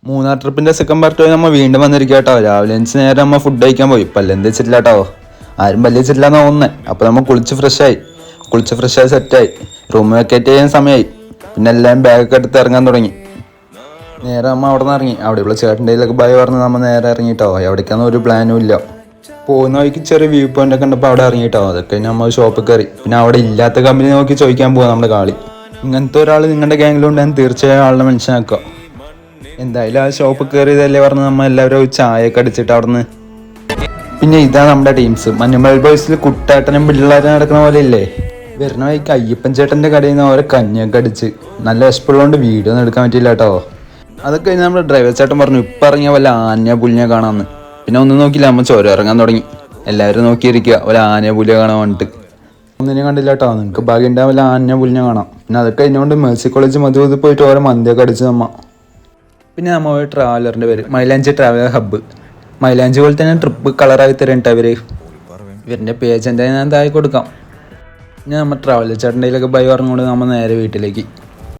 Munnar ട്രിപ്പിൻ്റെ second part പോയി നമ്മൾ വീണ്ടും വന്നിരിക്കുക കേട്ടോ. രാവിലെ 5 നേരം നമ്മൾ ഫുഡ് കഴിക്കാൻ പോയി. പല്ലെന്ത് വെച്ചിട്ടില്ല കേട്ടോ, ആരും പല്ല് വെച്ചിട്ടില്ലാന്ന് തോന്നുന്നത്. അപ്പോൾ നമ്മൾ കുളിച്ച് ഫ്രഷായി സെറ്റായി റൂം വെക്കേറ്റ് ചെയ്യാൻ സമയമായി. പിന്നെ എല്ലാം ബാഗൊക്കെ എടുത്ത് ഇറങ്ങാൻ തുടങ്ങി. നേരെ നമ്മൾ അവിടെ നിന്ന് ഇറങ്ങി. അവിടെയുള്ള ചേട്ടൻ്റെ കയ്യിലൊക്കെ ബൈ പറഞ്ഞ് നമ്മൾ നേരെ ഇറങ്ങിയിട്ടോ. എവിടേക്കാന്ന് ഒരു പ്ലാനും ഇല്ല. പോകുന്ന വഴിക്ക് ചെറിയ വ്യൂ പോയിന്റ് ഒക്കെ ഉണ്ടപ്പോൾ അവിടെ ഇറങ്ങിയിട്ടോ. അതൊക്കെ നമ്മൾ ഷോപ്പിൽ കയറി. പിന്നെ അവിടെ ഇല്ലാത്ത കമ്പനി നോക്കി ചോദിക്കാൻ പോവാം നമ്മുടെ കാളി. ഇങ്ങനത്തെ ഒരാൾ നിങ്ങളുടെ ഗ്യാങ്ങിലുണ്ടെങ്കിൽ തീർച്ചയായും ആളുടെ മനസ്സിലാക്കുക. എന്തായാലും ആ ഷോപ്പ് കയറിയതല്ലേ പറഞ്ഞ് നമ്മൾ എല്ലാവരും ചായയൊക്കെ അടിച്ചിട്ട് അവിടെ നിന്ന്. പിന്നെ ഇതാണ് നമ്മുടെ ടീംസ്. മഞ്ഞുമൽ ബോയ്സിൽ കുട്ടാട്ടനും പിള്ളേരും നടക്കുന്ന പോലെ ഇല്ലേ. വരുന്ന വഴിക്ക് അയ്യപ്പൻ ചേട്ടൻ്റെ കടയിൽ നിന്ന് ഓരോ കഞ്ഞിയൊക്കെ അടിച്ച് നല്ല വിശപ്പുള്ളതുകൊണ്ട് വീഡിയോ ഒന്നും എടുക്കാൻ പറ്റില്ല കേട്ടോ. അതൊക്കെ കഴിഞ്ഞ് നമ്മുടെ ഡ്രൈവർ ചേട്ടൻ പറഞ്ഞു ഇപ്പം ഇറങ്ങിയ വല്ല ആനയോ പുലിനെ കാണാമെന്ന്. പിന്നെ ഒന്നും നോക്കിയില്ല, നമ്മൾ ചോര ഇറങ്ങാൻ തുടങ്ങി. എല്ലാവരും നോക്കിയിരിക്കുക വല്ല ആനയോ പുലിയോ കാണാൻ വേണ്ടിട്ട്. ഒന്നിനും കണ്ടില്ല കേട്ടോ. നിങ്ങൾക്ക് ഭാഗ്യം ഉണ്ടാവും വല്ല ആനയോ പുലിനെ കാണാം. പിന്നെ അതൊക്കെ കഴിഞ്ഞുകൊണ്ട് മേഴ്സി കോളേജ് മധുവത് പോയിട്ട് ഓരോ മന്തിയൊക്കെ അടിച്ച് നമ്മ. പിന്നെ നമ്മൾ പോയ ട്രാവലറിൻ്റെ പേര് മൈലാഞ്ചി ട്രാവലർ ഹബ്ബ്. മൈലാഞ്ചി പോലെ തന്നെ ട്രിപ്പ് കളറായി തരേണ്ട അവർ. ഇവരുടെ പേജ് എന്തായാലും ഞാൻ താഴെ കൊടുക്കാം. പിന്നെ നമ്മൾ ട്രാവലർ ചേട്ടൻ്റെ കയ്യിലൊക്കെ ബൈ പറഞ്ഞുകൊണ്ട് നമ്മൾ നേരെ വീട്ടിലേക്ക്.